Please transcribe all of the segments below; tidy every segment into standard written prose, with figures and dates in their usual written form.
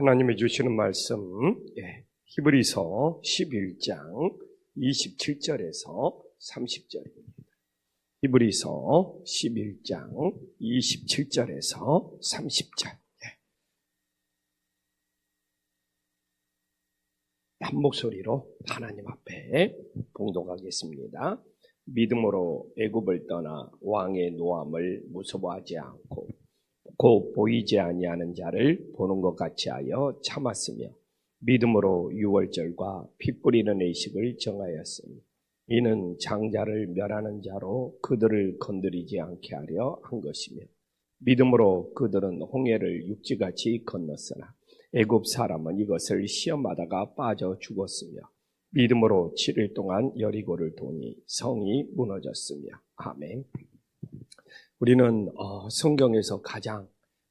하나님이 주시는 말씀, 히브리서 11장 27절에서 30절입니다. 히브리서 11장 27절에서 30절. 한 목소리로 하나님 앞에 봉독하겠습니다. 믿음으로 애굽을 떠나 왕의 노함을 무서워하지 않고 곧 보이지 아니하는 자를 보는 것 같이 하여 참았으며 믿음으로 유월절과 피 뿌리는 의식을 정하였으니 이는 장자를 멸하는 자로 그들을 건드리지 않게 하려 한 것이며 믿음으로 그들은 홍해를 육지같이 건넜으나 애굽 사람은 이것을 시험하다가 빠져 죽었으며 믿음으로 7일 동안 여리고를 도니 성이 무너졌으며. 아멘. 우리는 성경에서 가장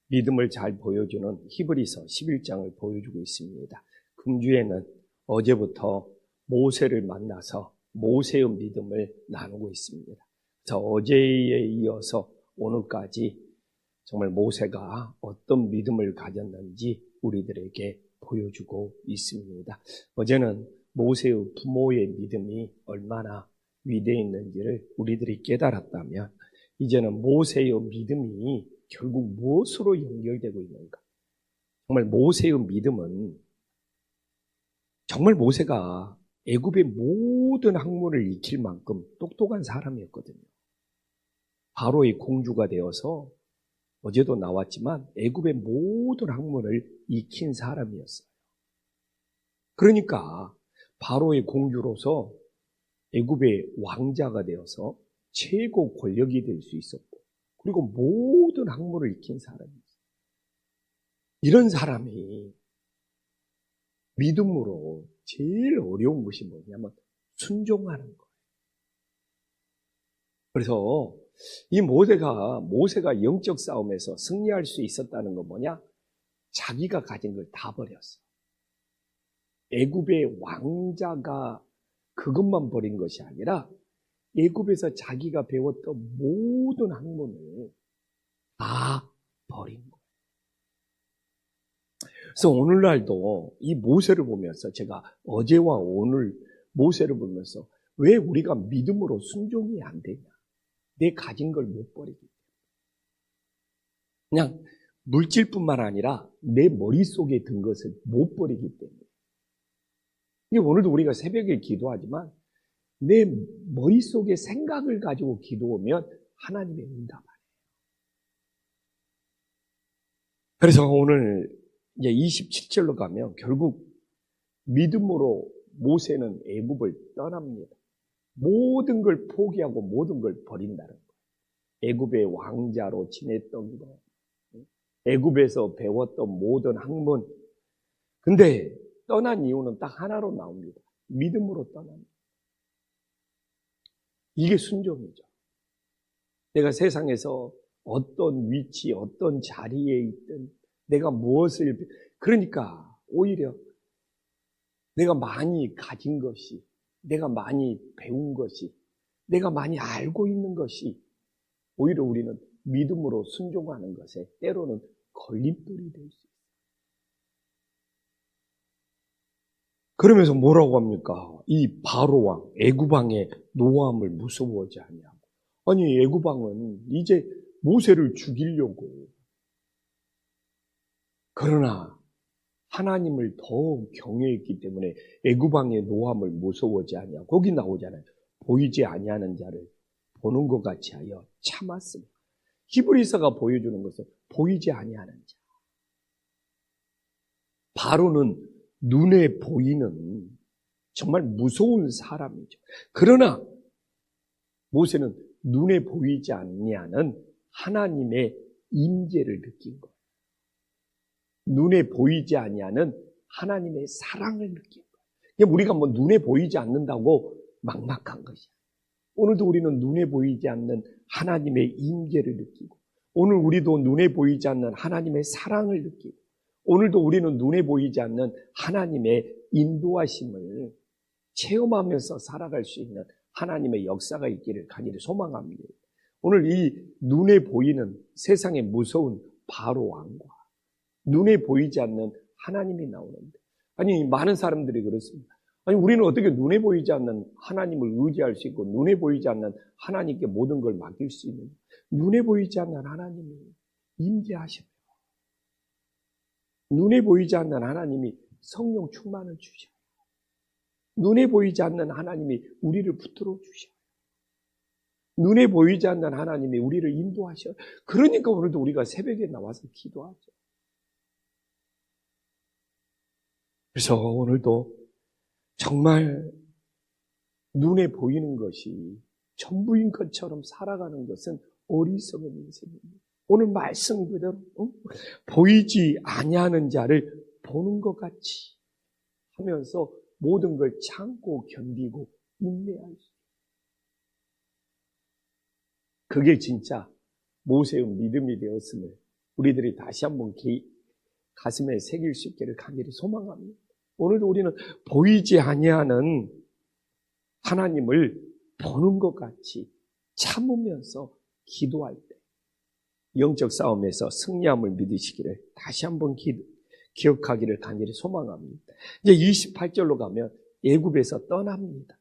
믿음을 잘 보여주는 히브리서 11장을 보여주고 있습니다. 금주에는 어제부터 모세를 만나서 모세의 믿음을 나누고 있습니다. 그래서 어제에 이어서 오늘까지 정말 모세가 어떤 믿음을 가졌는지 우리들에게 보여주고 있습니다. 어제는 모세의 부모의 믿음이 얼마나 위대했는지를 우리들이 깨달았다면 이제는 모세의 믿음이 결국 무엇으로 연결되고 있는가? 정말 모세의 믿음은 정말 모세가 애굽의 모든 학문을 익힐 만큼 똑똑한 사람이었거든요. 바로의 공주가 되어서 어제도 나왔지만 애굽의 모든 학문을 익힌 사람이었어요. 그러니까 바로의 공주로서 애굽의 왕자가 되어서 최고 권력이 될 수 있었고 그리고 모든 학문을 익힌 사람이었어요. 이런 사람이 믿음으로 제일 어려운 것이 뭐냐면 순종하는 거예요. 그래서 이 모세가 영적 싸움에서 승리할 수 있었다는 건 뭐냐? 자기가 가진 걸 다 버렸어. 애굽의 왕자가 그것만 버린 것이 아니라 애굽에서 자기가 배웠던 모든 학문을 다 버린 거예요. 그래서 오늘날도 이 모세를 보면서 제가 어제와 오늘 모세를 보면서 왜 우리가 믿음으로 순종이 안 되냐? 내 가진 걸 못 버리기 때문에. 그냥 물질뿐만 아니라 내 머릿속에 든 것을 못 버리기 때문에. 오늘도 우리가 새벽에 기도하지만 내 머릿속에 생각을 가지고 기도하면 하나님의 응답 아니에요. 그래서 오늘 이제 27절로 가면 결국 믿음으로 모세는 애굽을 떠납니다. 모든 걸 포기하고 모든 걸 버린다는 거예요. 애굽의 왕자로 지냈던 거, 애굽에서 배웠던 모든 학문. 근데 떠난 이유는 딱 하나로 나옵니다. 믿음으로 떠납니다. 이게 순종이죠. 내가 세상에서 어떤 위치, 어떤 자리에 있든 내가 무엇을, 그러니까 오히려 내가 많이 가진 것이, 내가 많이 배운 것이, 내가 많이 알고 있는 것이 오히려 우리는 믿음으로 순종하는 것에 때로는 걸림돌이 될 수 있어요. 그러면서 뭐라고 합니까? 이 바로왕, 애굽왕의 노함을 무서워하지 아니하고. 아니 애굽왕은 이제 모세를 죽이려고. 그러나 하나님을 더 경외했기 때문에 애굽왕의 노함을 무서워하지 아니하고. 거기 나오잖아요. 보이지 아니하는 자를 보는 것 같이 하여 참았습니다. 히브리서가 보여주는 것은 보이지 아니하는 자. 바로는 눈에 보이는 정말 무서운 사람이죠. 그러나 모세는 눈에 보이지 아니하는 하나님의 임재를 느낀 거예요. 눈에 보이지 아니하는 하나님의 사랑을 느낀 거예요. 우리가 뭐 눈에 보이지 않는다고 막막한 것이야. 오늘도 우리는 눈에 보이지 않는 하나님의 임재를 느끼고, 오늘 우리도 눈에 보이지 않는 하나님의 사랑을 느끼고, 오늘도 우리는 눈에 보이지 않는 하나님의 인도하심을 체험하면서 살아갈 수 있는 하나님의 역사가 있기를 간절히 소망합니다. 오늘 이 눈에 보이는 세상의 무서운 바로 왕과 눈에 보이지 않는 하나님이 나오는데. 아니, 많은 사람들이 그렇습니다. 아니, 우리는 어떻게 눈에 보이지 않는 하나님을 의지할 수 있고 눈에 보이지 않는 하나님께 모든 걸 맡길 수 있는, 눈에 보이지 않는 하나님이 임재하셔요. 눈에 보이지 않는 하나님이 성령 충만을 주셔요. 눈에 보이지 않는 하나님이 우리를 붙들어 주셔요. 눈에 보이지 않는 하나님이 우리를 인도하셔요. 그러니까 오늘도 우리가 새벽에 나와서 기도하죠. 그래서 오늘도 정말 눈에 보이는 것이 전부인 것처럼 살아가는 것은 어리석은 인생입니다. 오늘 말씀 그대로 보이지 아니하는 자를 보는 것 같이 하면서 모든 걸 참고 견디고 인내할 수 있어요. 그게 진짜 모세의 믿음이 되었음을 우리들이 다시 한번 가슴에 새길 수 있기를 간절히 소망합니다. 오늘도 우리는 보이지 아니하는 하나님을 보는 것 같이 참으면서 기도할 때 영적 싸움에서 승리함을 믿으시기를 다시 한번 기억하기를 간절히 소망합니다. 이제 28절로 가면 애굽에서 떠납니다.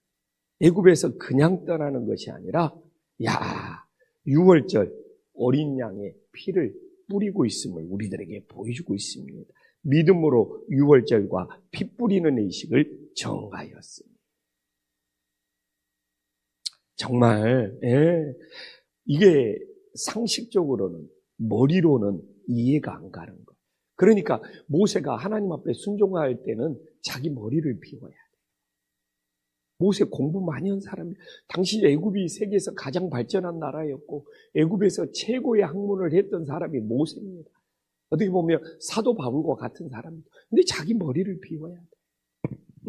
애굽에서 그냥 떠나는 것이 아니라 6월절 어린 양의 피를 뿌리고 있음을 우리들에게 보여주고 있습니다. 믿음으로 6월절과 피 뿌리는 의식을 정하였습니다. 정말 이게 상식적으로는 머리로는 이해가 안 가는 거. 그러니까 모세가 하나님 앞에 순종할 때는 자기 머리를 비워야 돼. 모세 공부 많이 한 사람이, 당시 애굽이 세계에서 가장 발전한 나라였고 애굽에서 최고의 학문을 했던 사람이 모세입니다. 어떻게 보면 사도 바울과 같은 사람입니다. 근데 자기 머리를 비워야 돼.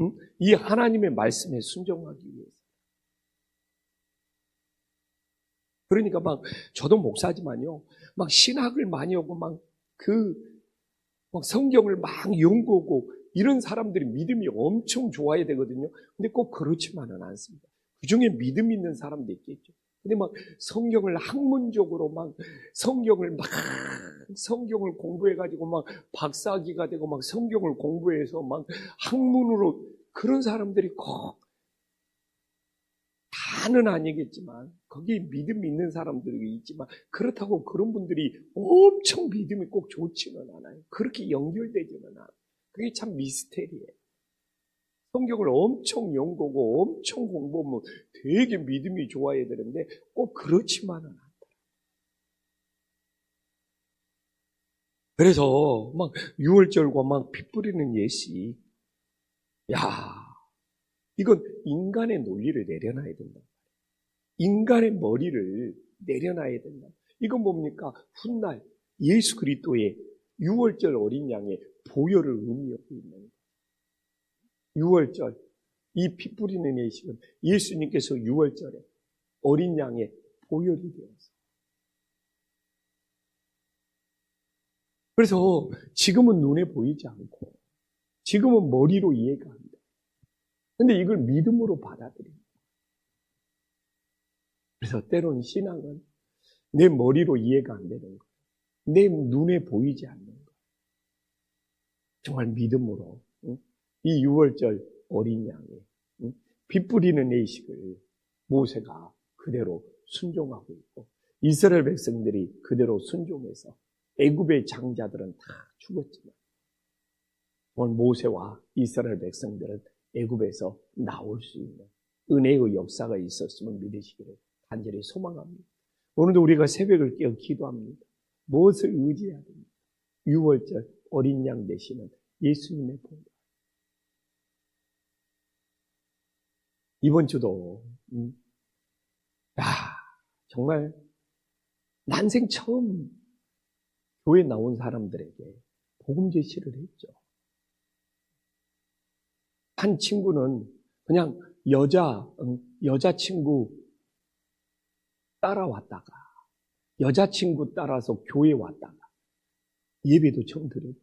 응? 이 하나님의 말씀에 순종하기 위해서. 그러니까 저도 목사지만요, 신학을 많이 하고 성경을 연구하고 이런 사람들이 믿음이 엄청 좋아야 되거든요. 근데 꼭 그렇지만은 않습니다. 그 중에 믿음 있는 사람도 있겠죠. 근데 성경을 학문적으로 성경을 공부해가지고 박사학위가 되고 성경을 공부해서 학문으로 그런 사람들이 꼭 다는 아니겠지만 거기에 믿음 있는 사람들이 있지만 그렇다고 그런 분들이 엄청 믿음이 꼭 좋지는 않아요. 그렇게 연결되지는 않아요. 그게 참 미스테리예요. 성경을 엄청 연구하고 엄청 공부하면 되게 믿음이 좋아야 되는데 꼭 그렇지만은 않다. 그래서 6월절과 피 뿌리는 예시, 이건 인간의 논리를 내려놔야 된다. 인간의 머리를 내려놔야 된다. 이건 뭡니까? 훗날 예수 그리스도의 6월절 어린 양의 보혈을 의미하고 있는 거예요. 6월절, 이 피 뿌리는 예식은 예수님께서 6월절에 어린 양의 보혈이 되어서. 그래서 지금은 눈에 보이지 않고, 지금은 머리로 이해가 안 돼. 근데 이걸 믿음으로 받아들입니다. 그래서 때로는 신앙은 내 머리로 이해가 안 되는 거예요. 내 눈에 보이지 않는 거예요. 정말 믿음으로 이 6월절 어린 양의 피 뿌리는 예식을 모세가 그대로 순종하고 있고 이스라엘 백성들이 그대로 순종해서 애굽의 장자들은 다 죽었지만 오늘 모세와 이스라엘 백성들은 애굽에서 나올 수 있는 은혜의 역사가 있었음을 믿으시기를 간절히 소망합니다. 오늘도 우리가 새벽을 깨어 기도합니다. 무엇을 의지해야 됩니까? 6월절 어린 양 되시는 예수님의 보혈. 이번 주도 정말 난생 처음 교회 나온 사람들에게 복음 제시를 했죠. 한 친구는 그냥 여자친구 따라왔다가 여자친구 따라서 교회 왔다가 예배도 처음 들어보고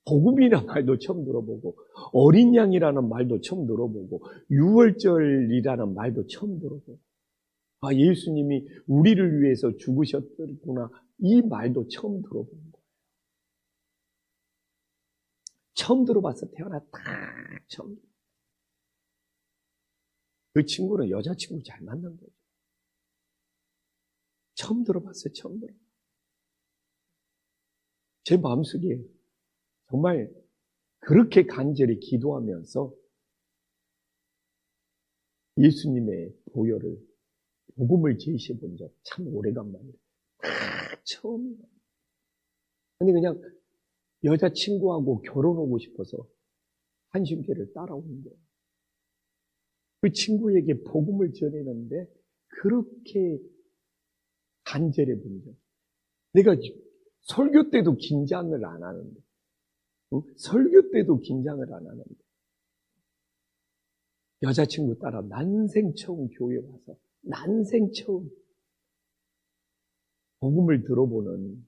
복음이라는 말도 처음 들어보고 어린 양이라는 말도 처음 들어보고 6월절이라는 말도 처음 들어보고 예수님이 우리를 위해서 죽으셨구나 이 말도 처음 들어본 거예요. 처음 들어봤어. 태어나 딱 처음. 그 친구는 여자친구 잘 만난 거죠. 처음 들어봤어요. 처음 들어. 제 마음속에 정말 그렇게 간절히 기도하면서 예수님의 보혈을, 복음을 제시해 본 적 참 오래간만이에요. 처음이에요. 근데 그냥 여자친구하고 결혼하고 싶어서 한심교를 따라오는 거예요. 그 친구에게 복음을 전했는데 그렇게 간절해 본 적. 내가 설교 때도 긴장을 안 하는데, 설교 때도 긴장을 안 하는데, 여자친구 따라 난생 처음 교회 와서, 난생 처음 복음을 들어보는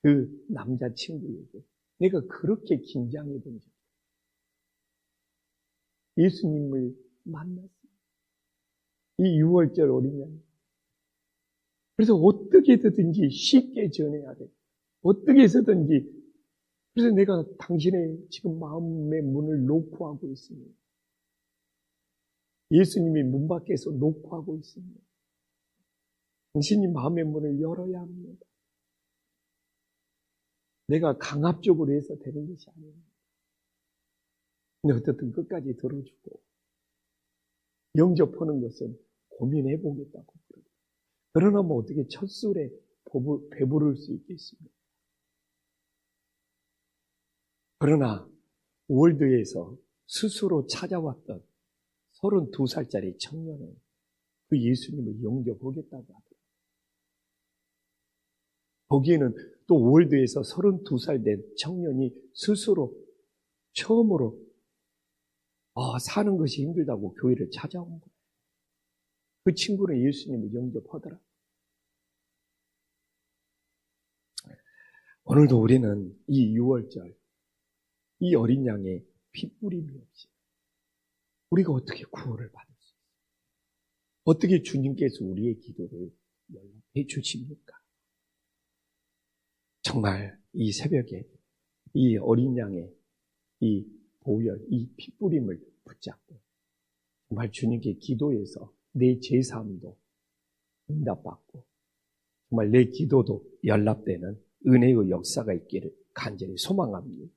그 남자친구에게 내가 그렇게 긴장해 본 적. 예수님을 만났어요. 이 6월절 어린 양. 그래서 어떻게 해서든지 쉽게 전해야 돼. 어떻게 해서든지. 그래서 내가 당신의 지금 마음의 문을 놓고 하고 있습니다. 예수님이 문 밖에서 놓고 하고 있습니다. 당신이 마음의 문을 열어야 합니다. 내가 강압적으로 해서 되는 것이 아닙니다. 근데 어떻든 끝까지 들어주고 영접하는 것은 고민해 보겠다고 그러고. 그러나 뭐 어떻게 첫 술에 배부를 수 있겠습니까? 그러나 월드에서 스스로 찾아왔던 32살짜리 청년은 그 예수님을 영접하겠다고 하더라고요. 거기에는 또 월드에서 32살 된 청년이 스스로 처음으로 사는 것이 힘들다고 교회를 찾아온 거예요. 그 친구는 예수님을 영접하더라고요. 오늘도 우리는 이 6월절, 이 어린 양의 핏부림이 없이 우리가 어떻게 구원을 받을 수 있어요? 어떻게 주님께서 우리의 기도를 연락해 주십니까? 정말 이 새벽에 이 어린 양의 이 보혈, 이 핏부림을 붙잡고 정말 주님께 기도해서 내 제사함도 응답받고 정말 내 기도도 연락되는 은혜의 역사가 있기를 간절히 소망합니다.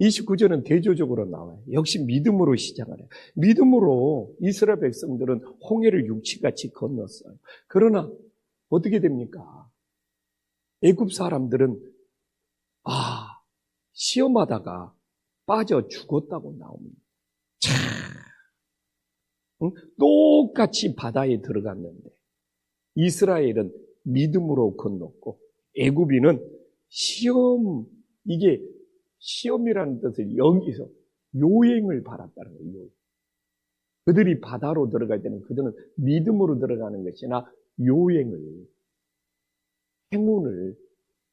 29절은 대조적으로 나와요. 역시 믿음으로 시작을 해요. 믿음으로 이스라엘 백성들은 홍해를 육지같이 건넜어요. 그러나 어떻게 됩니까? 애굽 사람들은 시험하다가 빠져 죽었다고 나옵니다. 똑같이 바다에 들어갔는데 이스라엘은 믿음으로 건넜고 애굽인은 이게 시험이라는 뜻을 여기서 요행을 바랐다는 거예요. 요행. 그들이 바다로 들어갈 때는 그들은 믿음으로 들어가는 것이나 행운을,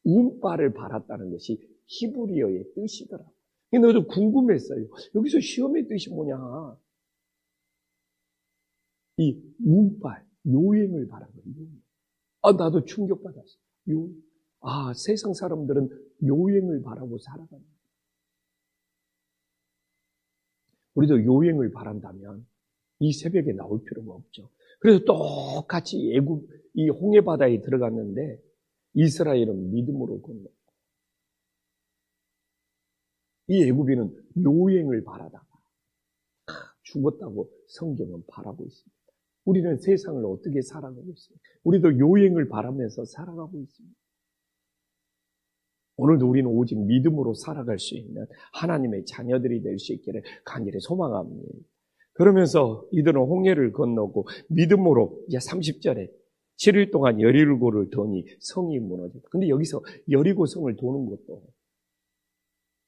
운빨을 바랐다는 것이 히브리어의 뜻이더라고요. 근데 저도 궁금했어요. 여기서 시험의 뜻이 뭐냐? 이 운빨, 요행을 바란 거예요. 나도 충격받았어요. 세상 사람들은 요행을 바라고 살아가는 거예요. 우리도 요행을 바란다면 이 새벽에 나올 필요가 없죠. 그래서 똑같이 이 홍해바다에 들어갔는데 이스라엘은 믿음으로 건넜고 이 애굽인은 요행을 바라다가 죽었다고 성경은 바라고 있습니다. 우리는 세상을 어떻게 살아가고 있습니까? 우리도 요행을 바라면서 살아가고 있습니다. 오늘도 우리는 오직 믿음으로 살아갈 수 있는 하나님의 자녀들이 될 수 있기를 간절히 소망합니다. 그러면서 이들은 홍해를 건너고 믿음으로 이제 30절에 7일 동안 여리고를 도니 성이 무너졌다. 근데 여기서 여리고 성을 도는 것도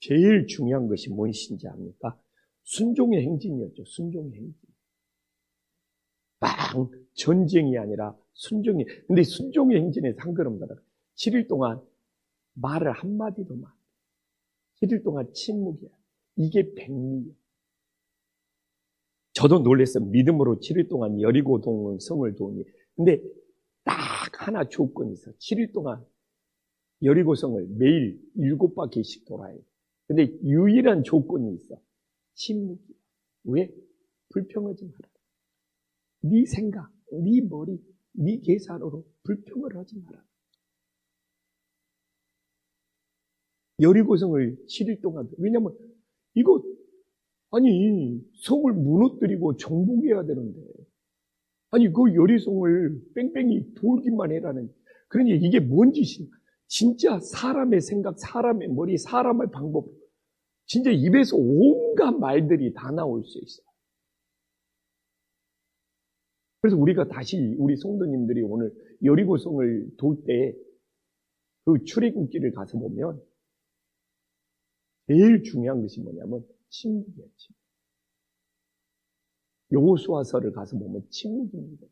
제일 중요한 것이 무엇인지 압니까? 순종의 행진이었죠. 순종의 행진. 전쟁이 아니라 순종이. 근데 순종의 행진에 상관없다. 7일 동안 말을 한마디도 말. 7일 동안 침묵이야. 이게 백미야. 저도 놀랐어요. 믿음으로 7일 동안 여리고 성을 도니. 근데 딱 하나 조건이 있어. 7일 동안 여리고 성을 매일 7바퀴씩 돌아야 돼. 근데 유일한 조건이 있어. 침묵이야. 왜? 불평하지 마라. 네 생각, 네 머리, 네 계산으로 불평을 하지 마라. 여리고성을 7일 동안, 왜냐면 이거 아니 성을 무너뜨리고 정복해야 되는데 아니 그 여리성을 뺑뺑이 돌기만 해라는, 그러니 이게 뭔 짓이냐. 진짜 사람의 생각, 사람의 머리, 사람의 방법, 진짜 입에서 온갖 말들이 다 나올 수 있어요. 그래서 우리가 다시 우리 성도님들이 오늘 여리고성을 돌 때 그 출애굽기를 가서 보면 제일 중요한 것이 뭐냐면 침묵이에요. 침묵. 여호수아서를 가서 보면 침묵입니다.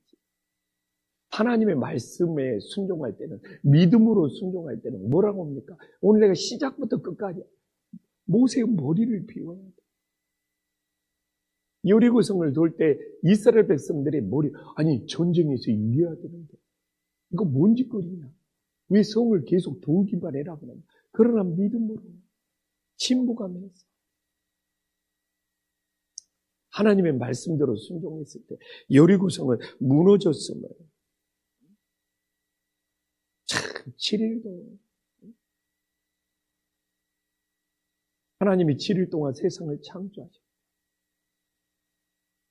하나님의 말씀에 순종할 때는, 믿음으로 순종할 때는 뭐라고 합니까? 오늘 내가 시작부터 끝까지 모세의 머리를 비워야 돼. 여리고성을 돌 때 이스라엘 백성들의 머리, 아니 전쟁에서 이겨야 되는데 이거 뭔 짓거리냐. 왜 성을 계속 돌기만 해라 그러냐. 그러나 믿음으로 침묵하면서 하나님의 말씀대로 순종했을 때 여리고성은 무너졌음을 참 7일도 하나님이 7일 동안 세상을 창조하셨어요.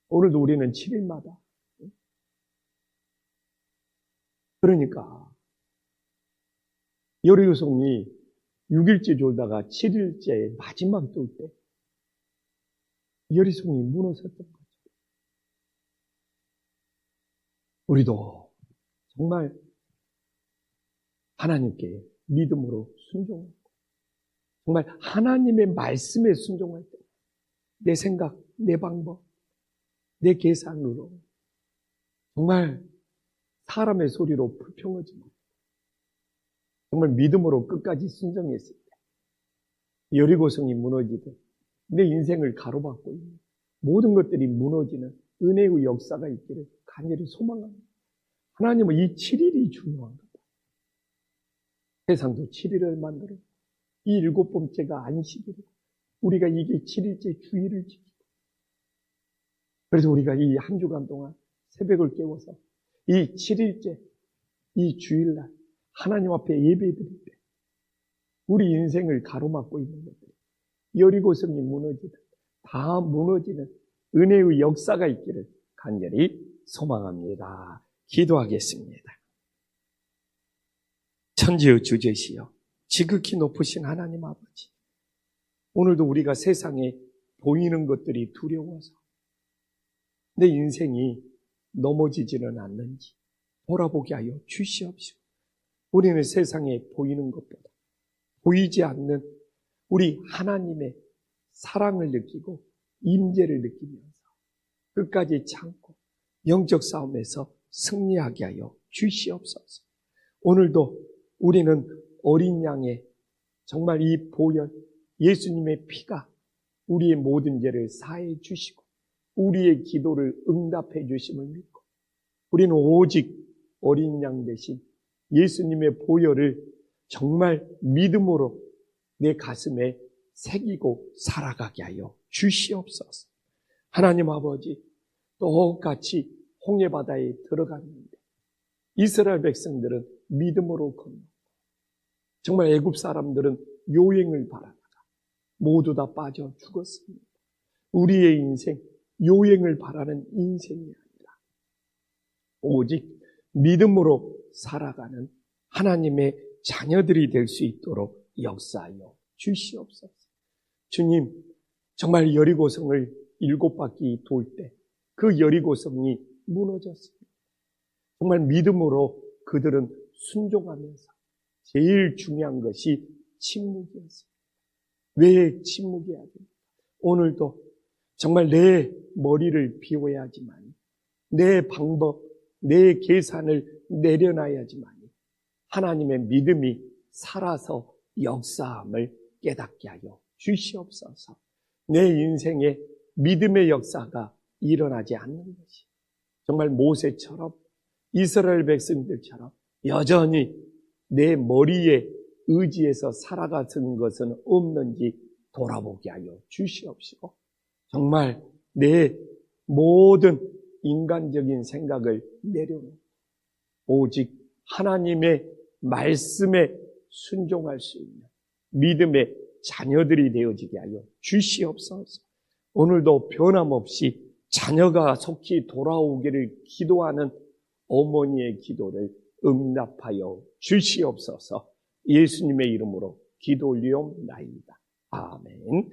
오늘도 우리는 7일마다 그러니까 여리고성이 6일째 졸다가 7일째 마지막 돌 때 여리고성이 무너졌던 거죠. 우리도 정말 하나님께 믿음으로 순종하고 정말 하나님의 말씀에 순종할 때 내 생각, 내 방법, 내 계산으로 정말 사람의 소리로 불평하지 마. 정말 믿음으로 끝까지 순종했을 때 여리고성이 무너지듯 내 인생을 가로막고 있는 모든 것들이 무너지는 은혜의 역사가 있기를 간절히 소망합니다. 하나님은 이 7일이 중요한 거다. 세상도 7일을 만들어 이 7번째가 안식일이고 우리가 이게 7일째 주일을 지키고, 그래서 우리가 이 한 주간 동안 새벽을 깨워서 이 7일째 이 주일날 하나님 앞에 예배드릴 때 우리 인생을 가로막고 있는 것들, 여리고성이 무너지듯 다 무너지는 은혜의 역사가 있기를 간절히 소망합니다. 기도하겠습니다. 천지의 주제시여 지극히 높으신 하나님 아버지, 오늘도 우리가 세상에 보이는 것들이 두려워서 내 인생이 넘어지지는 않는지 돌아보게 하여 주시옵시고, 우리는 세상에 보이는 것보다 보이지 않는 우리 하나님의 사랑을 느끼고 임재를 느끼면서 끝까지 참고 영적 싸움에서 승리하게 하여 주시옵소서. 오늘도 우리는 어린 양의 정말 이 보혈 예수님의 피가 우리의 모든 죄를 사해 주시고 우리의 기도를 응답해 주심을 믿고 우리는 오직 어린 양 대신 예수님의 보혈을 정말 믿음으로 내 가슴에 새기고 살아가게 하여 주시옵소서. 하나님 아버지, 똑같이 홍해바다에 들어갔는데 이스라엘 백성들은 믿음으로 건너 정말 애굽 사람들은 요행을 바라다가 모두 다 빠져 죽었습니다. 우리의 인생 요행을 바라는 인생이 아니라 오직 믿음으로 살아가는 하나님의 자녀들이 될 수 있도록 역사하여 주시옵소서. 주님, 정말 여리고성을 7바퀴 돌 때 그 여리고성이 무너졌습니다. 정말 믿음으로 그들은 순종하면서 제일 중요한 것이 침묵이었습니다. 왜 침묵해야 됩니까? 오늘도 정말 내 머리를 비워야지만, 내 방법, 내 계산을 내려놔야지만 하나님의 믿음이 살아서 역사함을 깨닫게 하여 주시옵소서. 내 인생에 믿음의 역사가 일어나지 않는 것이 정말 모세처럼 이스라엘 백성들처럼 여전히 내 머리에 의지해서 살아가는 것은 없는지 돌아보게 하여 주시옵시고 정말 내 모든 인간적인 생각을 내려놓고 오직 하나님의 말씀에 순종할 수 있는 믿음의 자녀들이 되어지게 하여 주시옵소서. 오늘도 변함없이 자녀가 속히 돌아오기를 기도하는 어머니의 기도를 응답하여 주시옵소서. 예수님의 이름으로 기도 올리옵나이다. 아멘.